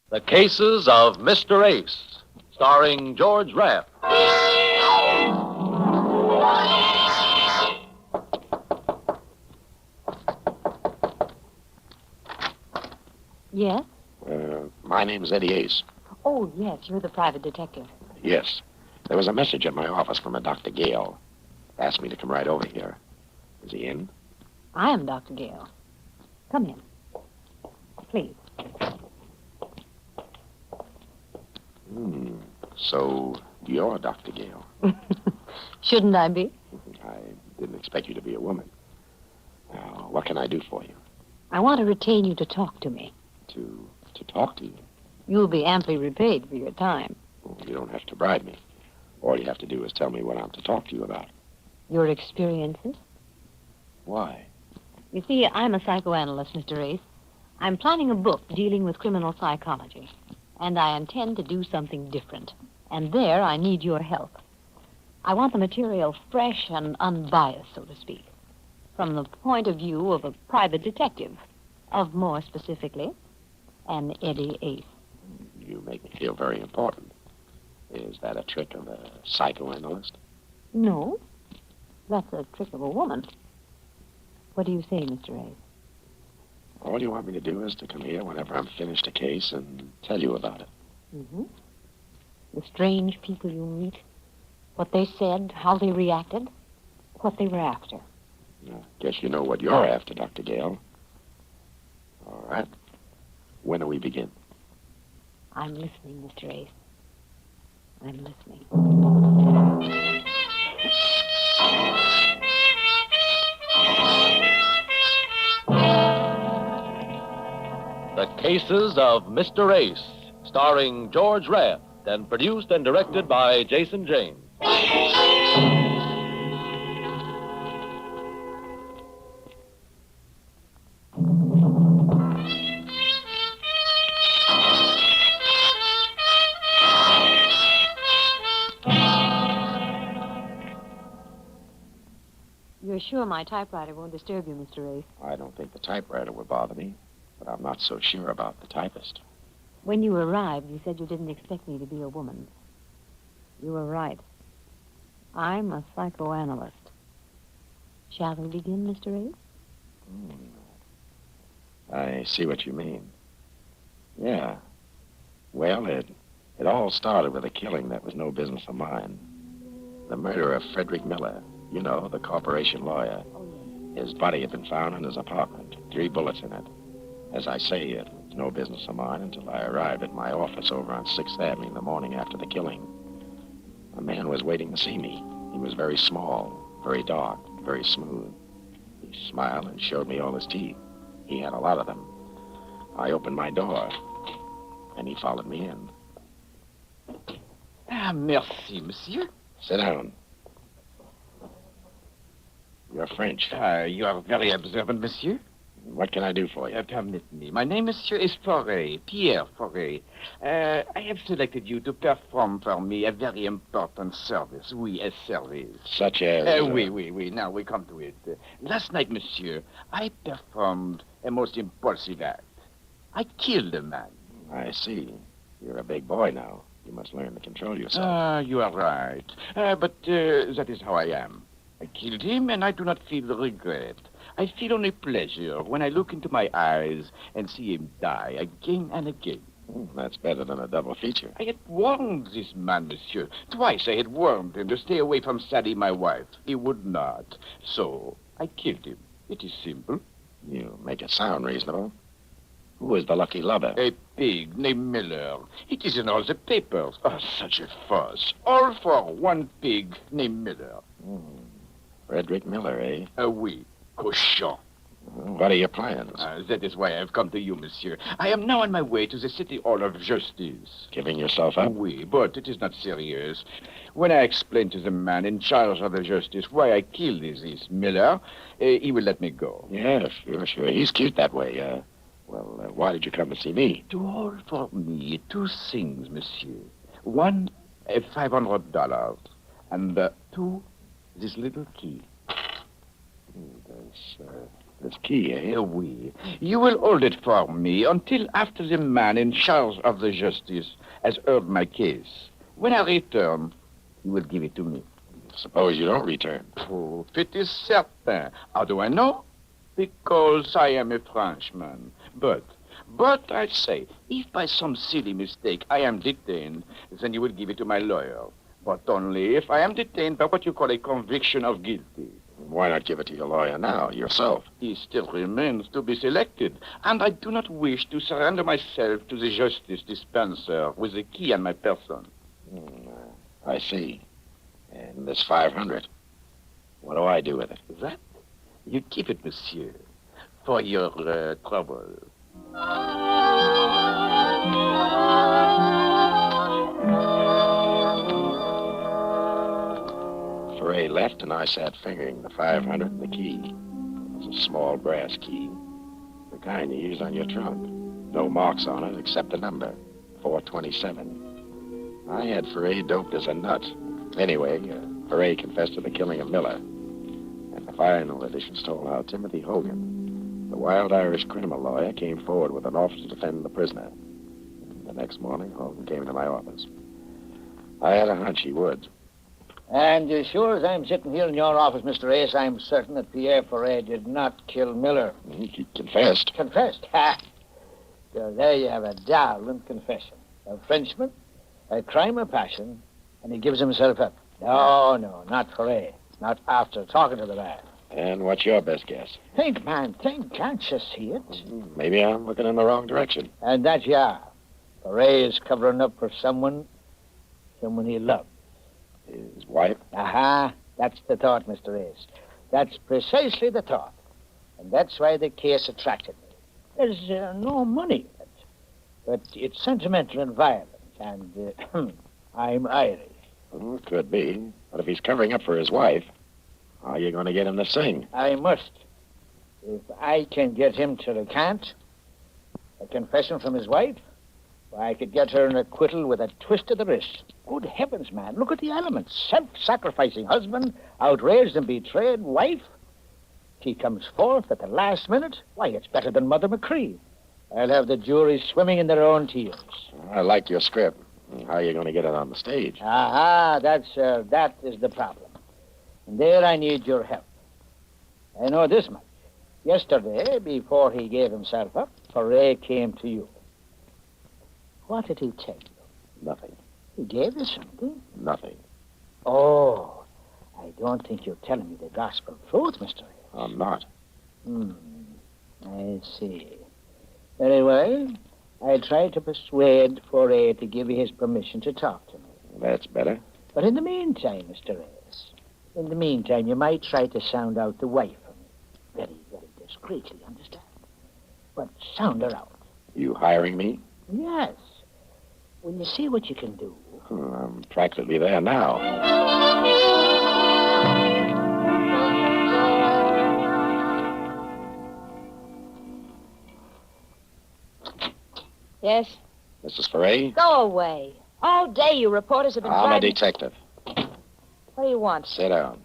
The Cases of Mr. Ace, starring George Raft. Yes? My name's Eddie Ace. Oh, yes, you're the private detective. Yes. There was a message at my office from a Dr. Gale. Asked me to come right over here. Is he in? I am Dr. Gale. Come in. Please. So you're Dr. Gale. Shouldn't I be? I didn't expect you to be a woman. Now, what can I do for you? I want to retain you to talk to me. To talk to you? You'll be amply repaid for your time. Well, you don't have to bribe me. All you have to do is tell me what I'm to talk to you about. Your experiences? Why? You see, I'm a psychoanalyst, Mr. Ace. I'm planning a book dealing with criminal psychology. And I intend to do something different. And there I need your help. I want the material fresh and unbiased, so to speak. From the point of view of a private detective. Of more specifically, an Eddie Ace. You make me feel very important. Is that a trick of a psychoanalyst? No. That's a trick of a woman. What do you say, Mr. Ace? All you want me to do is to come here whenever I'm finished a case and tell you about it. Mm-hmm. The strange people you meet, what they said, how they reacted, what they were after. I guess you know what you're after, Dr. Gale. All right. When do we begin? I'm listening, Mr. Ace. I'm listening. The Cases of Mr. Ace, starring George Raft, and produced and directed by Jason James. You're sure my typewriter won't disturb you, Mr. Ace? I don't think the typewriter would bother me, but I'm not so sure about the typist. When you arrived, you said you didn't expect me to be a woman. You were right. I'm a psychoanalyst. Shall we begin, Mr. Ace? I see what you mean. Yeah. Well, it all started with a killing that was no business of mine. The murder of Frederick Miller, you know, the corporation lawyer. His body had been found in his apartment, 3 bullets in it. As I say, it was no business of mine until I arrived at my office over on 6th Avenue in the morning after the killing. A man was waiting to see me. He was very small, very dark, very smooth. He smiled and showed me all his teeth. He had a lot of them. I opened my door, and he followed me in. Ah, merci, monsieur. Sit down. You're French. You are very observant, monsieur. What can I do for you? Permit me. My name, monsieur, is Forêt, Pierre Forêt. I have selected you to perform for me a very important service. Oui, a service. Such as... Oui. Now we come to it. Last night, monsieur, I performed a most impulsive act. I killed a man. I see. You're a big boy now. You must learn to control yourself. You are right. But that is how I am. I killed him, and I do not feel regret. I feel only pleasure when I look into my eyes and see him die again and again. That's better than a double feature. I had warned this man, monsieur. Twice I had warned him to stay away from Sally, my wife. He would not. So I killed him. It is simple. You make it sound reasonable. Who is the lucky lover? A pig named Miller. It is in all the papers. Oh, such a fuss. All for one pig named Miller. Frederick Miller, eh? Oui. Cochon. What are your plans? That is why I have come to you, monsieur. I am now on my way to the City Hall of Justice. Giving yourself up? Oui, but it is not serious. When I explain to the man in charge of the justice why I killed this Miller, he will let me go. Yeah, sure. He's cute that way. Why did you come to see me? To hold for me 2 things, monsieur. One, $500. And 2, this little key. This key, eh? Oui. You will hold it for me until after the man in charge of the justice has heard my case. When I return, you will give it to me. Suppose you don't return. Oh, it is certain. How do I know? Because I am a Frenchman. But I say, if by some silly mistake I am detained, then you will give it to my lawyer. But only if I am detained by what you call a conviction of guilty. Why not give it to your lawyer now, yourself? He still remains to be selected, and I do not wish to surrender myself to the justice dispenser with the key on my person. I see. And this 500, what do I do with it? That? You keep it, monsieur, for your trouble. Foray left, and I sat fingering the 500 and the key. It was a small brass key, the kind you use on your trunk. No marks on it except the number, 427. I had Foray doped as a nut. Anyway, Foray confessed to the killing of Miller. And the final editions told how Timothy Hogan, the wild Irish criminal lawyer, came forward with an offer to defend the prisoner. The next morning, Hogan came into my office. I had a hunch he would. And as sure as I'm sitting here in your office, Mr. Ace, I'm certain that Pierre Foray did not kill Miller. He confessed. Confessed? Ha! So there you have a darling confession. A Frenchman, a crime of passion, and he gives himself up. No, not Foray. Not after talking to the man. And what's your best guess? Think, man, think. Can't you see it? Maybe I'm looking in the wrong direction. And that you are. Foray is covering up for someone he loved. His wife? Aha, that's the thought, Mr. Ace. That's precisely the thought. And that's why the case attracted me. There's no money in it, but it's sentimental and violent, and I'm Irish. Well, it could be. But if he's covering up for his wife, how are you going to get him to sing? I must. If I can get him to recant a confession from his wife, I could get her an acquittal with a twist of the wrist. Good heavens, man, look at the elements. Self-sacrificing husband, outraged and betrayed wife. She comes forth at the last minute. Why, it's better than Mother McCree. I'll have the jury swimming in their own tears. I like your script. How are you going to get it on the stage? Aha, that is the problem. And there I need your help. I know this much. Yesterday, before he gave himself up, Foray came to you. What did he tell you? Nothing. He gave you something? Nothing. Oh, I don't think you're telling me the gospel truth, Mr. Ace. I'm not. I see. Very well. I'll try to persuade Foray to give you his permission to talk to me. That's better. But in the meantime, Mr. Ace, in the meantime, you might try to sound out the wife for me. Very, very discreetly, understand? But sound her out. You hiring me? Yes. Will you see what you can do? I'm practically there now. Yes? Mrs. Foray? Go away. All day you reporters have been I'm a driving... detective. What do you want? Sit down.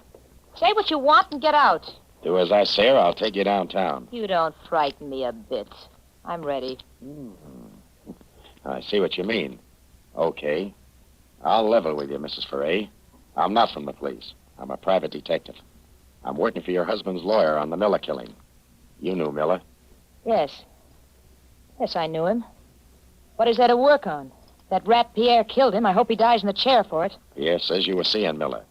Say what you want and get out. Do as I say or I'll take you downtown. You don't frighten me a bit. I'm ready. I see what you mean. Okay. I'll level with you, Mrs. Foray. I'm not from the police. I'm a private detective. I'm working for your husband's lawyer on the Miller killing. You knew Miller. Yes. Yes, I knew him. What is there to work on? That rat Pierre killed him. I hope he dies in the chair for it. Pierre says you were seeing Miller.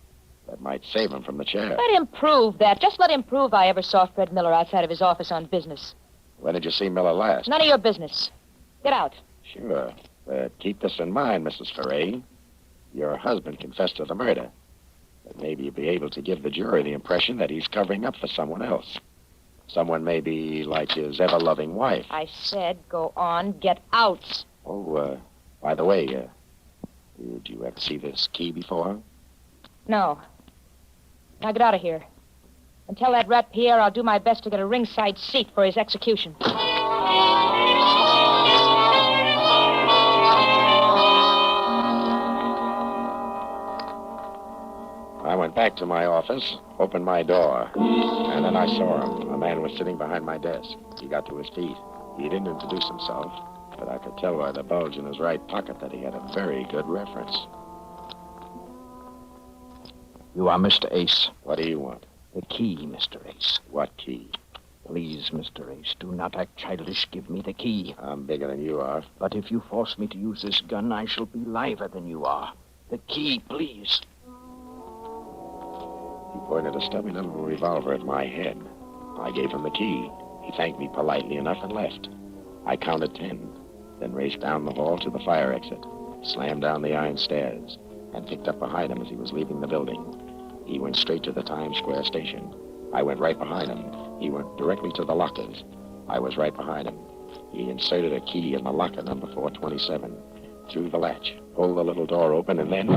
That might save him from the chair. Let him prove that. Just let him prove I ever saw Fred Miller outside of his office on business. When did you see Miller last? None of your business. Get out. Sure. But keep this in mind, Mrs. Foray. Your husband confessed to the murder. But maybe you'll be able to give the jury the impression that he's covering up for someone else. Someone maybe like his ever-loving wife. I said go on. Get out. Oh, by the way, did you ever see this key before? No. Now get out of here. And tell that rat Pierre I'll do my best to get a ringside seat for his execution. I went back back to my office, opened my door, and then I saw him. A man was sitting behind my desk. He got to his feet. He didn't introduce himself, but I could tell by the bulge in his right pocket that he had a very good reference. You are Mr. Ace. What do you want? The key, Mr. Ace. What key? Please, Mr. Ace, do not act childish. Give me the key. I'm bigger than you are. But if you force me to use this gun, I shall be liver than you are. The key, please. He pointed a stubby little revolver at my head. I gave him the key. He thanked me politely enough and left. I counted 10, then raced down the hall to the fire exit, slammed down the iron stairs, and picked up behind him as he was leaving the building. He went straight to the Times Square station. I went right behind him. He went directly to the lockers. I was right behind him. He inserted a key in the locker number 427, threw the latch, pulled the little door open, and then...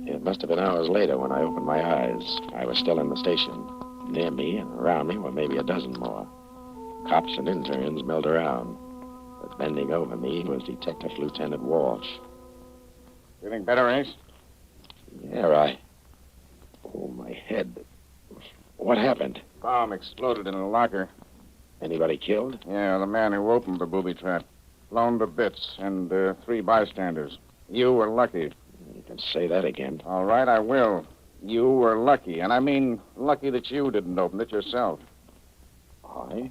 It must have been hours later when I opened my eyes. I was still in the station. Near me and around me were maybe a dozen more. Cops and interns milled around. But bending over me was Detective Lieutenant Walsh. Feeling better, Ace? Yeah, Oh, my head. What happened? Bomb exploded in a locker. Anybody killed? Yeah, the man who opened the booby trap. Blown to bits, and 3 bystanders. You were lucky. You can say that again. All right, I will. You were lucky, and I mean lucky that you didn't open it yourself. I?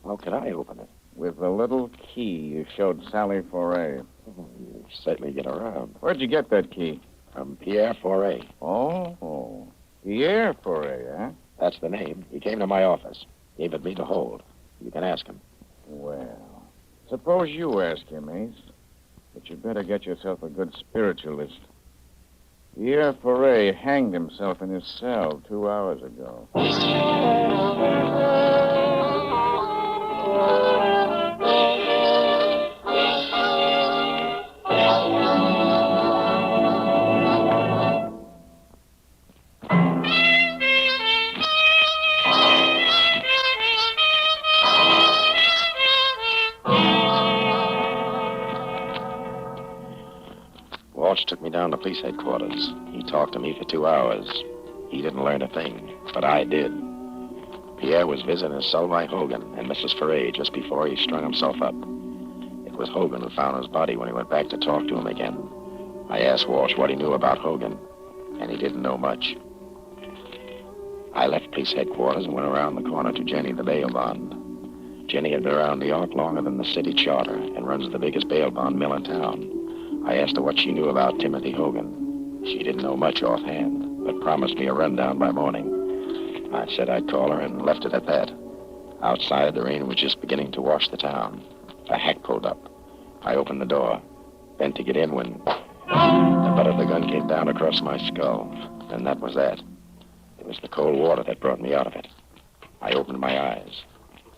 How could I open it? With the little key you showed Sally Foray. Oh, you certainly get around. Where'd you get that key? From Pierre Foray. Oh, Pierre Foray, huh? That's the name. He came to my office. Gave it me to hold. You can ask him. Well, suppose you ask him, Ace. But you better get yourself a good spiritualist. Pierre Foray hanged himself in his cell 2 hours ago. Walsh took me down to police headquarters. He talked to me for 2 hours. He didn't learn a thing, but I did. Pierre was visiting his cell by Hogan and Mrs. Foray just before he strung himself up. It was Hogan who found his body when he went back to talk to him again. I asked Walsh what he knew about Hogan, and he didn't know much. I left police headquarters and went around the corner to Jenny, the bail bond. Jenny had been around New York longer than the city charter and runs the biggest bail bond mill in town. I asked her what she knew about Timothy Hogan. She didn't know much offhand, but promised me a rundown by morning. I said I'd call her and left it at that. Outside, the rain was just beginning to wash the town. A hack pulled up. I opened the door, bent to get in when the butt of the gun came down across my skull, and that was that. It was the cold water that brought me out of it. I opened my eyes.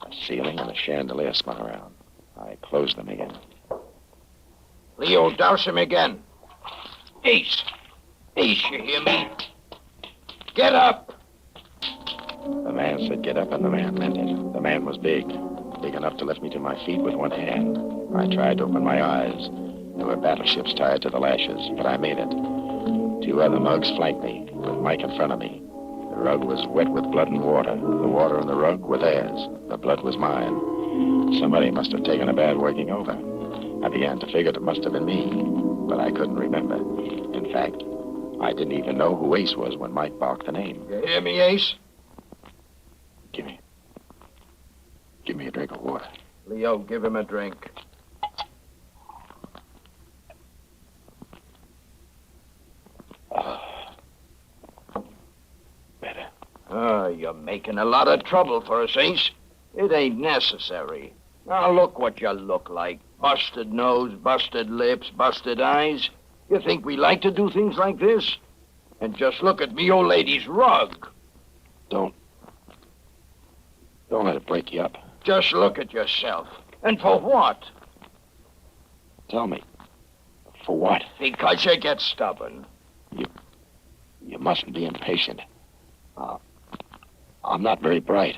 A ceiling and a chandelier spun around. I closed them again. Leo, douse him again. Ace. Ace, you hear me? Get up! The man said get up, and the man meant it. The man was big enough to lift me to my feet with one hand. I tried to open my eyes. There were battleships tied to the lashes, but I made it. 2 other mugs flanked me, with Mike in front of me. The rug was wet with blood and water. The water and the rug were theirs. The blood was mine. Somebody must have taken a bad working over. I began to figure it must have been me, but I couldn't remember. In fact, I didn't even know who Ace was when Mike barked the name. You hear me, Ace? Give me a drink of water. Leo, give him a drink. Better. You're making a lot of trouble for us, Ace. It ain't necessary. Now look what you look like. Busted nose, busted lips, busted eyes. You think we like to do things like this? And just look at me old lady's rug. Don't let it break you up. Just look at yourself. And for what? Tell me. For what? Because you get stubborn. You mustn't be impatient. I'm not very bright.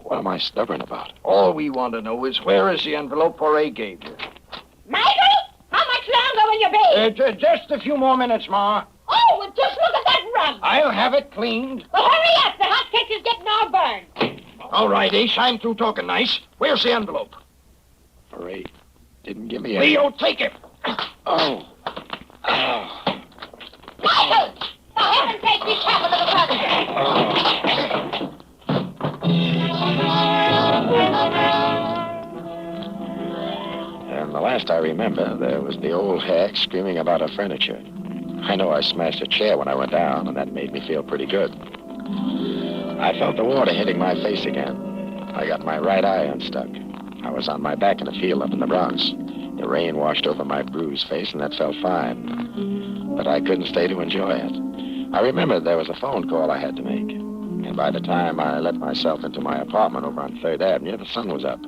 What am I stubborn about? All we want to know is where is the envelope Poirier gave you? Michael, how much longer will you be? Just a few more minutes, Ma. Oh, well, just look at that rug. I'll have it cleaned. Well, hurry up. The hot cake is getting all burned. All right, Ace, I'm through talking nice. Where's the envelope? Ray didn't give me any. Leo, take it. Oh. Oh. Michael, for heaven's sake, be careful of the rug. And the last I remember, there was the old hag screaming about her furniture. I know I smashed a chair when I went down, and that made me feel pretty good. I felt the water hitting my face again. I got my right eye unstuck. I was on my back in a field up in the Bronx. The rain washed over my bruised face, and that felt fine. But I couldn't stay to enjoy it. I remembered there was a phone call I had to make. And by the time I let myself into my apartment over on 3rd Avenue, the sun was up.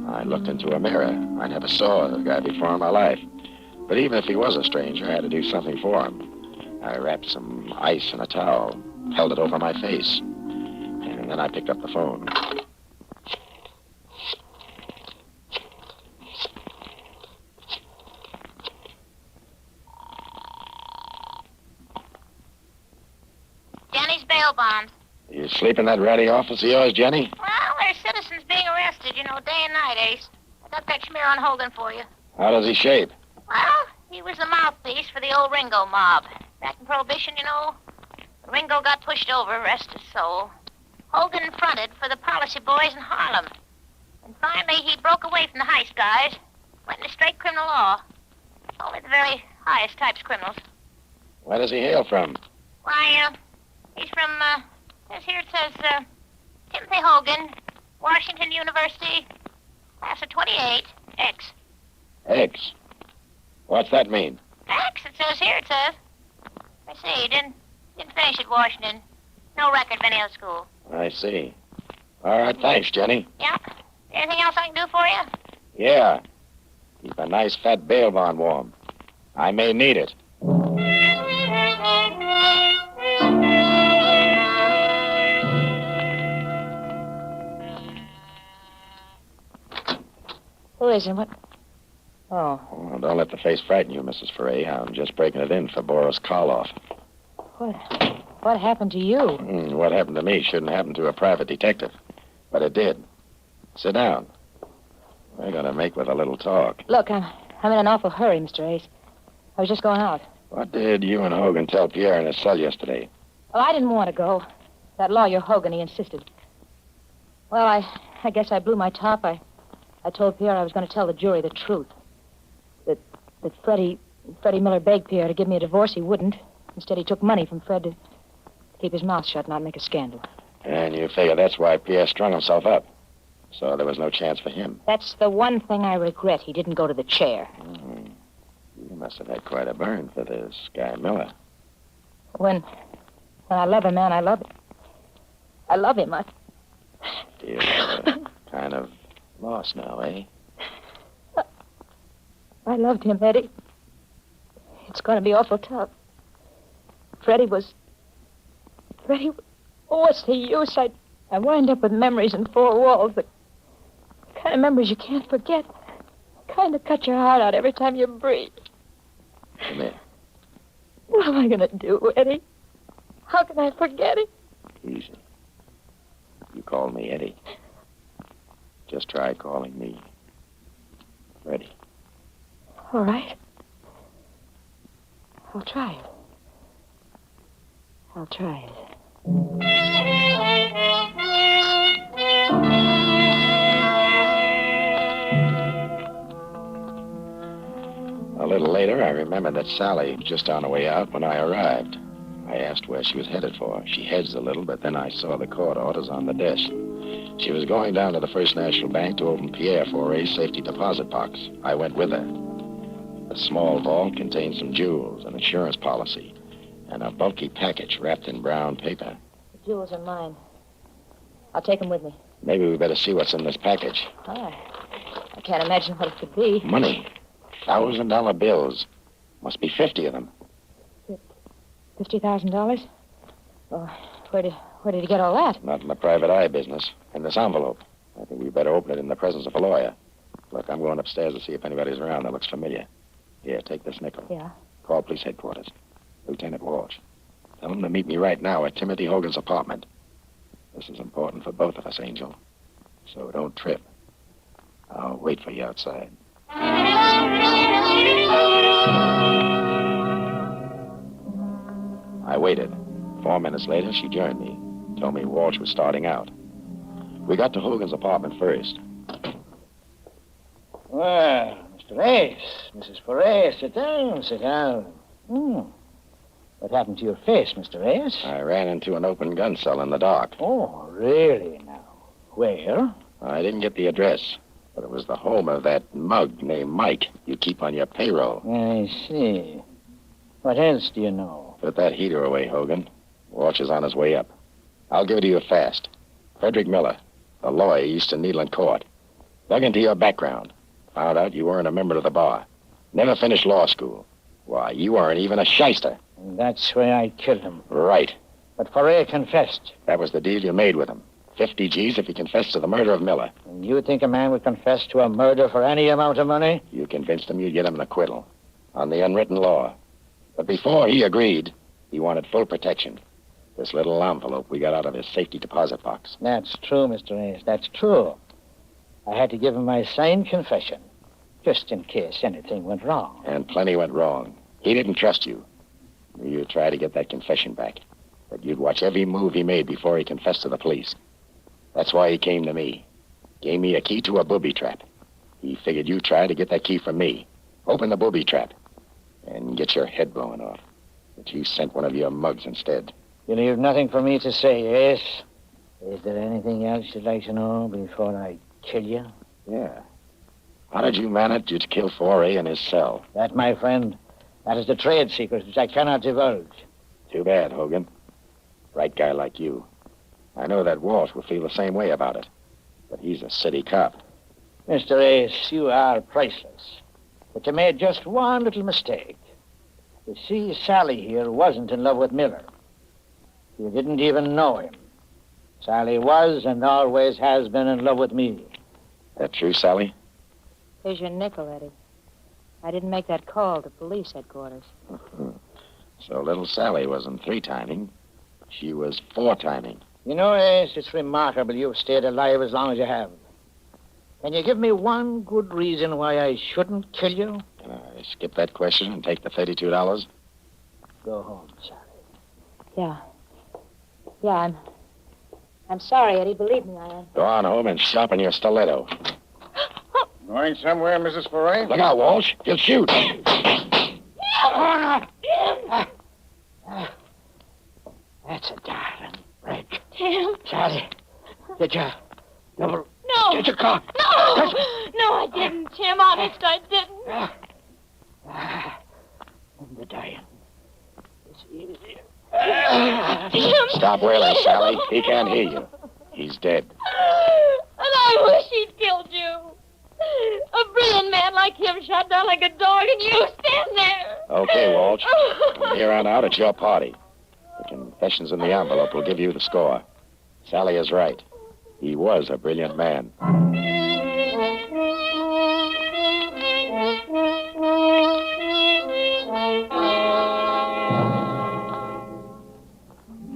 I looked into a mirror. I never saw the guy before in my life. But even if he was a stranger, I had to do something for him. I wrapped some ice in a towel, held it over my face, and then I picked up the phone. Jenny's bail bonds. You sleep in that ratty office of yours, Jenny? Well, there's citizens being arrested, day and night, Ace. I got that schmear on Hogan for you. How does he shape? Well, he was the mouthpiece for the old Ringo mob. Back in Prohibition, when Ringo got pushed over, rest his soul, Hogan fronted for the policy boys in Harlem. And finally, he broke away from the heist guys, went into straight criminal law. Only the very highest types of criminals. Where does he hail from? Why, he's from, here it says, Timothy Hogan, Washington University, class of 28, X. X. What's that mean? X, it says here, it says. I see, he didn't finish at Washington. No record of any other school. I see. All right, thanks, Jenny. Yeah? Anything else I can do for you? Yeah. Keep a nice fat bail bond warm. I may need it. Who is it? What? Oh. Well, don't let the face frighten you, Mrs. Foray. I'm just breaking it in for Boris Karloff. What happened to you? What happened to me shouldn't happen to a private detective. But it did. Sit down. We're going to make with a little talk. Look, I'm in an awful hurry, Mr. Ace. I was just going out. What did you and Hogan tell Pierre in his cell yesterday? Well, I didn't want to go. That lawyer Hogan, he insisted. Well, I guess I blew my top. I told Pierre I was going to tell the jury the truth. That Freddie Miller begged Pierre to give me a divorce. He wouldn't. Instead, he took money from Fred to keep his mouth shut and not make a scandal. And you figure that's why Pierre strung himself up. So there was no chance for him. That's the one thing I regret. He didn't go to the chair. You must have had quite a burn for this guy Miller. When I love a man, I love him. I love him. You're kind of lost now, eh? I loved him, Eddie. It's going to be awful tough. Freddie, what's the use? I wind up with memories in four walls, the kind of memories you can't forget. Kind of cut your heart out every time you breathe. Come here. What am I going to do, Eddie? How can I forget it? Easy. You call me Eddie. Just try calling me Freddie. All right. I'll try it. I'll try it. A little later, I remembered that Sally was just on her way out when I arrived. I asked where she was headed for. She hedged a little, but then I saw the court orders on the desk. She was going down to the First National Bank to open Pierre Foray's safety deposit box. I went with her. The small vault contained some jewels, an insurance policy, and a bulky package wrapped in brown paper. The jewels are mine. I'll take them with me. Maybe we better see what's in this package. I can't imagine what it could be. Money. $1,000 bills. Must be 50 of them. $50,000? Oh, where Where did he get all that? Not in the private eye business. In this envelope. I think we better open it in the presence of a lawyer. Look, I'm going upstairs to see if anybody's around that looks familiar. Here, take this nickel. Yeah. Call police headquarters. Lieutenant Walsh. Tell him to meet me right now at Timothy Hogan's apartment. This is important for both of us, Angel. So don't trip. I'll wait for you outside. I waited. 4 minutes later, she joined me. Told me Walsh was starting out. We got to Hogan's apartment first. Well, Mr. Ace, Mrs. Foray, sit down, sit down. What happened to your face, Mr. Ace? I ran into an open gun cell in the dark. Oh, really now? Where? I didn't get the address, but it was the home of that mug named Mike you keep on your payroll. I see. What else do you know? Put that heater away, Hogan. Walsh is on his way up. I'll give it to you fast. Frederick Miller, the lawyer used to Needland Court. Dug into your background. Found out you weren't a member of the bar. Never finished law school. Why, you weren't even a shyster. And that's why I killed him. Right. But Foray confessed. That was the deal you made with him. 50 G's if he confessed to the murder of Miller. And you think a man would confess to a murder for any amount of money? You convinced him you'd get him an acquittal. On the unwritten law. But before he agreed, he wanted full protection. This little envelope we got out of his safety deposit box. That's true, Mr. Ace. That's true. I had to give him my signed confession, just in case anything went wrong. And plenty went wrong. He didn't trust you. You'd try to get that confession back. But you'd watch every move he made before he confessed to the police. That's why he came to me. Gave me a key to a booby trap. He figured you'd try to get that key from me. Open the booby trap. And get your head blown off. But you sent one of your mugs instead. You leave nothing for me to say, Ace. Is there anything else you'd like to know before I kill you? Yeah. How did you manage to kill Foray in his cell? That, my friend, that is the trade secret which I cannot divulge. Too bad, Hogan. Right guy like you. I know that Walsh will feel the same way about it. But he's a city cop. Mr. Ace, you are priceless. But you made just one little mistake. You see, Sally here wasn't in love with Miller. You didn't even know him. Sally was and always has been in love with me. That true, Sally? Here's your nickel, Eddie. I didn't make that call to police headquarters. So little Sally wasn't 3-timing. She was 4-timing. You know, Ace, it's remarkable you've stayed alive as long as you have. Can you give me one good reason why I shouldn't kill you? Can I skip that question and take the $32? Go home, Sally. Yeah. Yeah, I'm sorry, Eddie. Believe me, I am. Go on home and sharpen your stiletto. Going somewhere, Mrs. Foray? Look out, Walsh. You'll shoot. That's a darling break. Tim. Sally, did you double... No. Get your car. No. No, I didn't, Tim. Honest, I didn't. And the dying is easier. Tim. Stop wailing, Sally. He can't hear you. He's dead. And I wish he'd killed you. A brilliant man like him shot down like a dog, and you stand there. Okay, Walsh. From here on out, it's your party. The confessions in the envelope will give you the score. Sally is right. He was a brilliant man.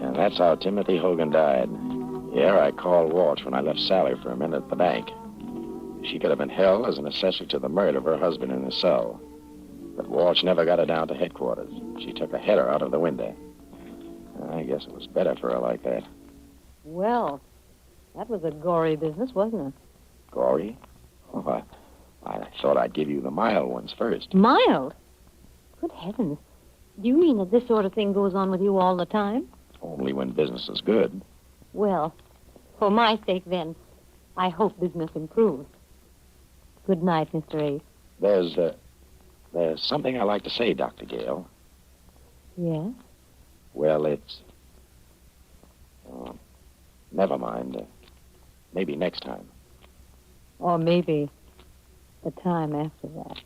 And that's how Timothy Hogan died. Here, I called Walsh when I left Sally for a minute at the bank. She could have been held as an accessory to the murder of her husband in his cell. But Walsh never got her down to headquarters. She took a header out of the window. I guess it was better for her like that. Well, that was a gory business, wasn't it? Gory? Oh, I thought I'd give you the mild ones first. Mild? Good heavens. Do you mean that this sort of thing goes on with you all the time? Only when business is good. Well, for my sake, then, I hope business improves. Good night, Mr. Ace. There's something I'd like to say, Dr. Gale. Yes? Well, it's... never mind. Maybe next time. Or maybe the time after that.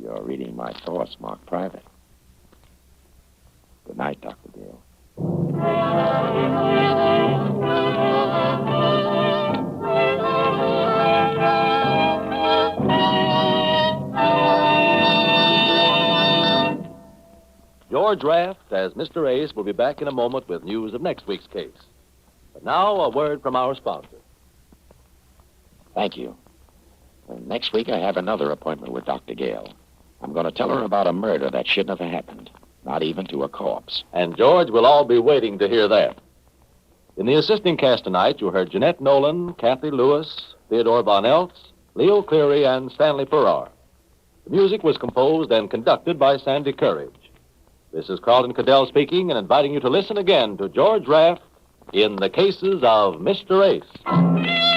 You're reading my thoughts marked private. Good night, Dr. Gale. George Raft as Mr. Ace will be back in a moment with news of next week's case. But now, a word from our sponsor. Thank you. Next week, I have another appointment with Dr. Gale. I'm going to tell her about a murder that should never happened, not even to a corpse. And George will all be waiting to hear that. In the assisting cast tonight, you heard Jeanette Nolan, Kathy Lewis, Theodore Von Eltz, Leo Cleary, and Stanley Farrar. The music was composed and conducted by Sandy Courage. This is Carlton Cadell speaking and inviting you to listen again to George Raft in the Cases of Mr. Ace.